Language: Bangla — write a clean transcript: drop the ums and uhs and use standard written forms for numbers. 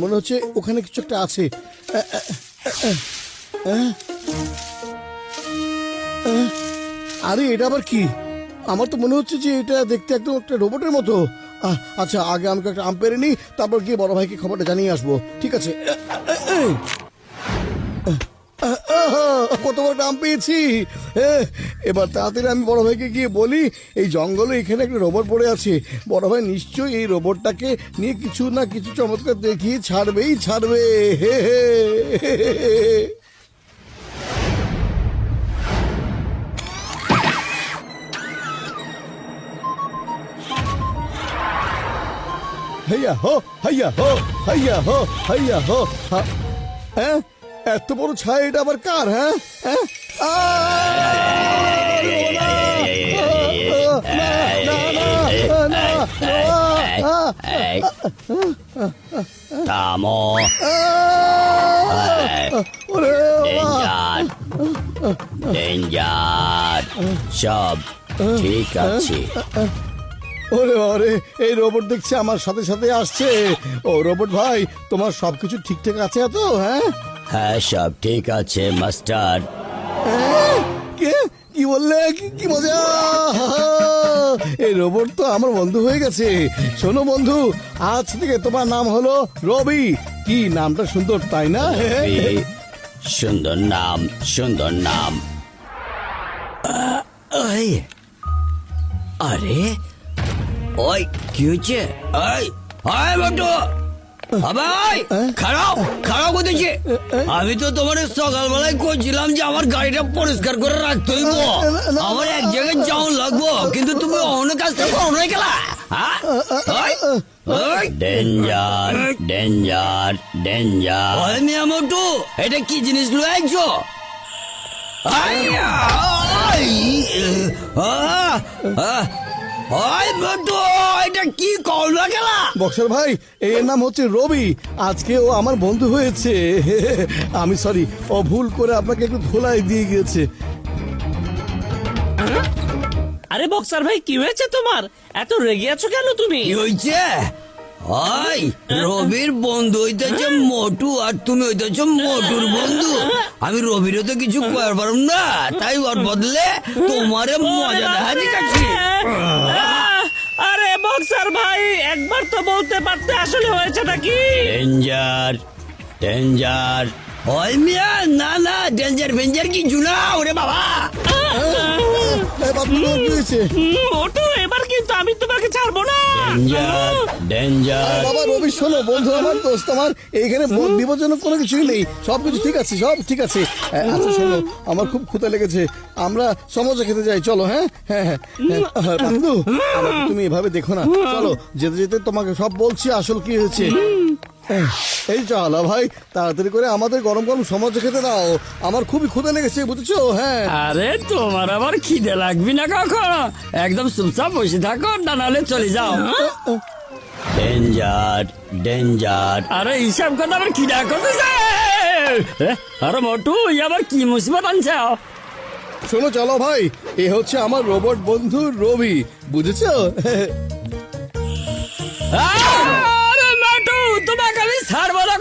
মনে হচ্ছে ওখানে কিছু একটা আছে। আরে এটা আবার কি? আমার তো মনে হচ্ছে যে এটা দেখতে একদম একটা রোবটের মতো। আচ্ছা, আগে আমাকে একটা আম পেরে নিই, তারপর গিয়ে বড় ভাইকে খবরটা জানিয়ে আসবো। ঠিক আছে। কত বড় আম পেয়েছি! এবার তাড়াতাড়ি আমি বড় ভাইকে গিয়ে বলি এই জঙ্গলে এখানে একটা রোবট পড়ে আছে। বড় ভাই নিশ্চয়ই এই রোবটটাকে নিয়ে কিছু না কিছু চমৎকার দেখিয়ে ছাড়বেই ছাড়বে। হে হে হাইয়া হো হাইয়া হো হাইয়া হো হাইয়া হো। হ্যাঁ, এত বড় ছায়া এটা আবার কার? হ্যাঁ হ্যাঁ, থামো। ডেঞ্জার, সব ঠিক আছে। ওরে ওরে, এই রোবট দেখছি আমার সাথে সাথে আসছে। ও রোবট ভাই, তোমার সবকিছু ঠিকঠাক আছে তো? হ্যাঁ হ্যাঁ, সব ঠিক আছে মাস্টার। কি বললে? কি মজা! এই রোবট তো আমার বন্ধু হয়ে গেছে। শোনো বন্ধু, আজ থেকে তোমার নাম হলো রবি। কি নামটা সুন্দর, তাই না? সুন্দর নাম, সুন্দর নাম। আরে ওই কি হচ্ছে? খারাপ করতেছে। আমি তো তোমার সকালবেলায় করছিলাম যে আমার গাড়িটা পরিষ্কার করে রাখতে হইব, আমার এক জায়গায় যাওয়া লাগবো, কিন্তু তুমি অন্য কাজটা করো গেলা। Danger danger danger. মোটু, এটা কি জিনিস লুয়াইছো? এটা কি করলো গেলা? বক্সার ভাই, এর নাম হচ্ছে রবি। আজকে ও আমার বন্ধু হয়েছে। আমি সরি, ও ভুল করে আপনাকে একটু ধোলাই দিয়ে গিয়েছে। আরে বক্সার ভাই, কি হয়েছে তোমার? এত রেগে আছো কেন তুমি? কি হয়েছে? ওই রবির বন্ধু হইতেছে মোটু, আর তুমি হইতেছ মোটুর বন্ধু। আমি রবিরও তো কিছু করার পারব না, তাই ওর বদলে তোমারে মজা দেখা দিচ্ছি। আরে বক্সার ভাই, একবার তো বলতে পারতে আসলে হয়েছে নাকি? Danger danger. ওই মিয়া, না না, ডেঞ্জার ফেঞ্জার কিছু না। ওরে বাবা, মোটু, এবার কিন্তু আমি তোমাকে ছাড়বো না। Danger danger. বাবা রবি, শোনো বন্ধু, আমার দোস্ত আমার, এইখানে বিপজ্জনক কোনো কিছুই নেই। সবকিছু ঠিক আছে, সব ঠিক আছে। আচ্ছা শোনো, আমার খুব ক্ষুধা লেগেছে, আমরা সমোসা খেতে যাই, চলো। হ্যাঁ হ্যাঁ হ্যাঁ, বন্ধু তুমি এভাবে দেখো না, চলো যেতে যেতে তোমাকে সব বলছি আসল কি হয়েছে। এই চলো ভাই, তাড়াতাড়ি করে আমাদের গরম গরম সমোসা খেতে দাও, আমার খুবই ক্ষুধা লেগেছে, বুঝেছো? হ্যাঁ। আরে তোমার আবার খিদে লাগবি না কখনো, একদম চুপচাপ বসে থাকো, না নাহলে চলে যাও। Danger danger. আরে হিসাব কথা আবার খিদা করতেছে। আরে মোটু, আবার কি মুসিবত আনছে? শোনো চলো ভাই, এ হচ্ছে আমার রোবট বন্ধু রবি, বুঝেছো? আরে মোটু, তোমাকে আমি ছাড়বো না,